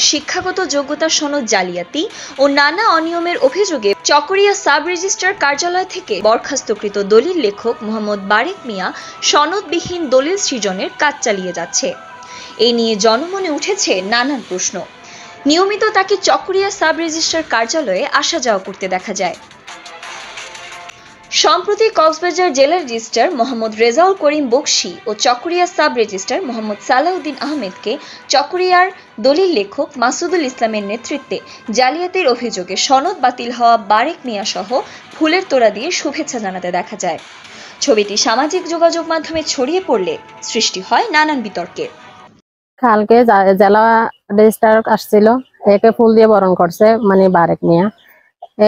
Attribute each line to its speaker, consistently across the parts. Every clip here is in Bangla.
Speaker 1: শিক্ষাগত যোগ্যতা সনদ জালিয়াতি ও নানা অনিয়মের অভিযোগে চকরিয়া সাব রেজিস্ট্রার কার্যালয় থেকে বরখাস্তকৃত দলিল লেখক মোহাম্মদ বারেক মিয়া সনদবিহীন দলিল সৃজনের কাজ চালিয়ে যাচ্ছে। এ নিয়ে জনমনে উঠেছে নানান প্রশ্ন। নিয়মিত তাকে চকরিয়া সাব রেজিস্ট্রার কার্যালয়ে আসা যাওয়া করতে দেখা যায়। সম্প্রতি কক্সবাজার জেলা রেজিস্ট্রার মোহাম্মদ রেজাউল করিম বকশী ও চকরিয়া সাব রেজিস্ট্রার মোহাম্মদ সালাউদ্দিন আহমেদকে চকরিয়ার দলিল লেখক মাসুদুল ইসলামের নেতৃত্বে জালিয়াতির অভিযোগে সনদ বাতিল হওয়া বারেক মিয়া সহ ফুলের তোড়া দিয়ে শুভেচ্ছা জানাতে দেখা যায়। ছবিটি সামাজিক যোগাযোগ মাধ্যমে ছড়িয়ে পড়লে সৃষ্টি হয় নানান বিতর্কের।
Speaker 2: কালকে জেলা রেজিস্ট্রার আসছিল, একে ফুল দিয়ে বরণ করছে মানে বারেক মিয়া।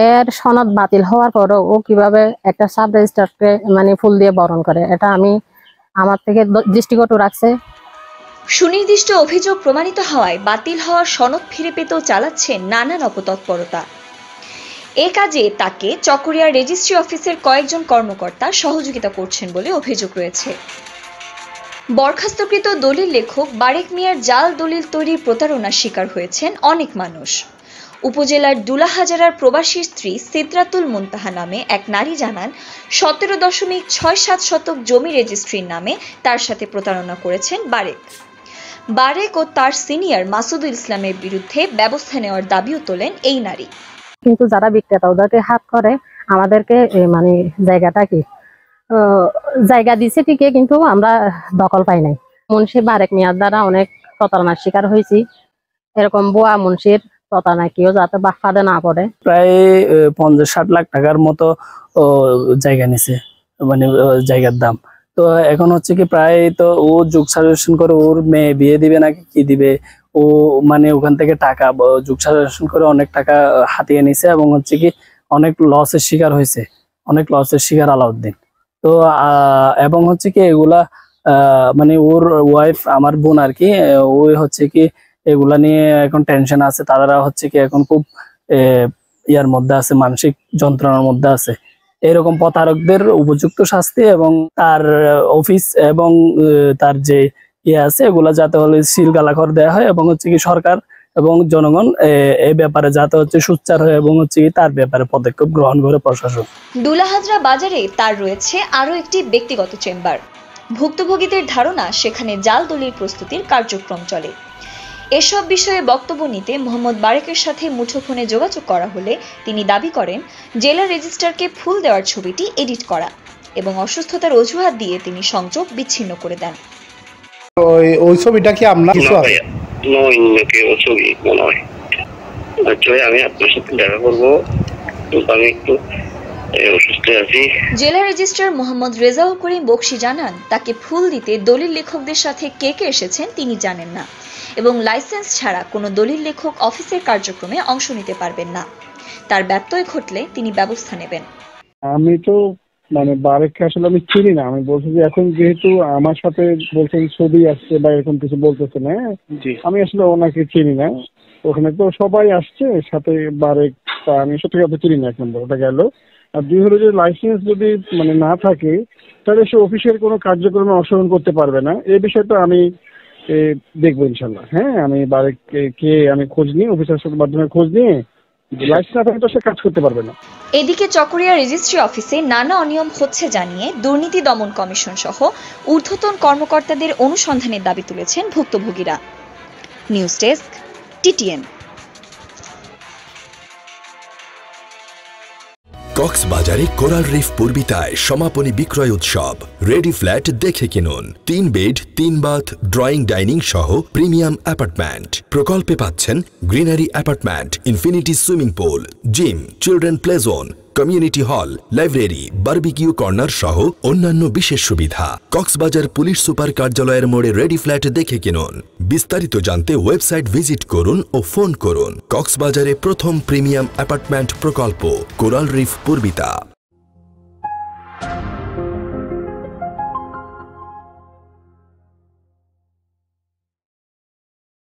Speaker 2: এর সনদ বাতিল হওয়ার পরও ও কিভাবে একটা সাব রেজিস্ট্রারকে মানে ফুল দিয়ে বরণ করে, এটা আমার থেকে দৃষ্টিকটু রাখছে।
Speaker 1: সুনির্দিষ্ট অভিযোগ প্রমাণিত হওয়ায় বাতিল হওয়ার সনদ ফিরে পেতেও চালাচ্ছে নানান অপতৎপরতা। এ কাজে তাকে চকরিয়ার রেজিস্ট্রি অফিসের কয়েকজন কর্মকর্তা সহযোগিতা করছেন বলে অভিযোগ রয়েছে। বরখাস্তকৃত দলিল লেখক বারেক মিয়ার জাল দলিল তৈরির প্রতারণার শিকার হয়েছেন অনেক মানুষ। উপজেলার দুলাহাজারার প্রবাসী স্ত্রী সিদরাতুল মুনতাহা নামে এক নারী জানান 17.67 শতক জমি রেজিস্ট্রির নামে তার সাথে প্রতারণা করেছেন বারেক ও তার সিনিয়র মাসুদুল ইসলামের বিরুদ্ধে ব্যবস্থা নেওয়ার দাবিও তোলেন এই নারী।
Speaker 2: কিন্তু যারা বিক্রেতা ওদেরকে হাত করে আমাদেরকে মানে জায়গা দিছে ঠিকই, কিন্তু আমরা দখল পাই নাই। মুন্সি বারেক মিয়ার দ্বারা অনেক প্রতারণার শিকার হয়েছি। এরকম বুয়া মুন্সির প্রতারণা কেউ যাতে ফাঁদে না পড়ে।
Speaker 3: প্রায় 50-60 লাখ টাকার মতো জায়গা নিছে, মানে জায়গার দাম। তো এখন হচ্ছে কি প্রায় তো ও যুগ সাজেশন করে ওর মেয়ে বিয়ে দিবে নাকি কি দিবে, ও মানে ওখান থেকে টাকা যুগ সাজেশন করে অনেক টাকা হাতিয়ে নিছে এবং হচ্ছে কি অনেক লসের শিকার হয়েছে, অনেক লসের শিকার আলাউদ্দিন। তো এবং হচ্ছে কি এগুলা মানে ওর ওয়াইফ আমার বোন আর কি, ওই হচ্ছে কি এগুলা নিয়ে এখন টেনশন আছে। তারা হচ্ছে কি এখন খুব ইয়ার মধ্যে আছে, মানসিক যন্ত্রণার মধ্যে আছে। এরকম প্রতারকদের উপযুক্ত শাস্তি এবং তার অফিস এবং তার যে ইয়ে আছে এগুলা যাতে হলে সিলগালাঘর দেওয়া হয় এবং হচ্ছে কি সরকার এবং জনগণ এই ব্যাপারে যাতে হচ্ছে সোচ্চার হয় এবং হচ্ছে কি তার ব্যাপারে পদক্ষেপ গ্রহণ করে প্রশাসন।
Speaker 1: দুলাহাজরা বাজারে তার রয়েছে আরো একটি ব্যক্তিগত চেম্বার। ভুক্তভোগীদের ধারণা সেখানে জাল দলিল প্রস্তুতির কার্যক্রম চলে। এসব বিষয়ে বক্তব্য নিতে মোহাম্মদ বারেকের সাথে মুঠোফোনে যোগাযোগ করা হলে তিনি দাবি করেন জেলা রেজিস্ট্রারকে ফুল দেওয়ার ছবিটি এডিট করা এবং অসুস্থতার অজুহাত দিয়ে তিনি সংযোগ বিচ্ছিন্ন করে দেন।
Speaker 4: ওই ছবিটা কি আপনার কিছু আছে?
Speaker 5: আমি আপনার সাথে দেখা করবো, আমি একটু অসুস্থ আছি।
Speaker 1: জেলা রেজিস্ট্রার মোহাম্মদ রেজাউল করিম বকশী জানান তাকে ফুল দিতে দলিল লেখকদের সাথে কে কে এসেছেন তিনি জানেন না এবং লাইসেন্স ছাড়া কোনো দলিল লেখক অফিসের কার্যক্রমে অংশ নিতে পারবেন না। তার ব্যত্যয় ঘটলে তিনি ব্যবস্থা নেবেন।
Speaker 4: আমি তো মানে বারেককে আসলে আমি চিনি না। আমি বলছি যে এখন যেহেতু আমার সাথে বলছেন ছবি আসছে বা এরকম কিছু বলতেছে না, আমি আসলে ওনাকে চিনি না। ওখানে তো সবাই আসছে সাথে বারেক, আমি সত্যি কথা চিনি না। এক নম্বর ওটা গেল। আর দুই হলো যে লাইসেন্স যদি মানে না থাকে তাহলে সে অফিসের কোনো কার্যক্রমে অংশগ্রহণ করতে পারবে না। এই বিষয়টা আমি দেখবো ইনশাল্লাহ। হ্যাঁ, আমি বারেককে আমি খোঁজ নিয়ে অফিসার মাধ্যমে খোঁজ নিয়ে লাইসেন্স না থাকলে তো সে কাজ করতে পারবে না।
Speaker 1: এদিকে চকরিয়া রেজিস্ট্রি অফিসে নানা অনিয়ম হচ্ছে জানিয়ে দুর্নীতি দমন কমিশন সহ ঊর্ধ্বতন কর্মকর্তাদের অনুসন্ধানের দাবি তুলেছেন ভুক্তভোগীরা। News desk, TTN.
Speaker 6: কক্সবাজারে কোরাল রিফ পূর্বিতায় সমাপনী বিক্রয় উৎসব। রেডি ফ্ল্যাট দেখে কিনুন। 3 বেড 3 বাথ ড্রয়িং ডাইনিং সহ প্রিমিয়াম অ্যাপার্টমেন্ট। প্রকল্পে পাচ্ছেন greenery apartment, infinity swimming pool, gym, children play zone, community hall, library, barbecue corner সহ অন্যান্য বিশেষ সুবিধা। কক্সবাজার পুলিশ সুপার কার্যালয়ের মোড়ে রেডি ফ্ল্যাট দেখে কিনুন। বিস্তারিত জানতে ওয়েবসাইট ভিজিট করুন ও ফোন করুন। কক্সবাজারে প্রথম প্রিমিয়াম অ্যাপার্টমেন্ট প্রকল্প কোরাল রিফ পূর্বিতা।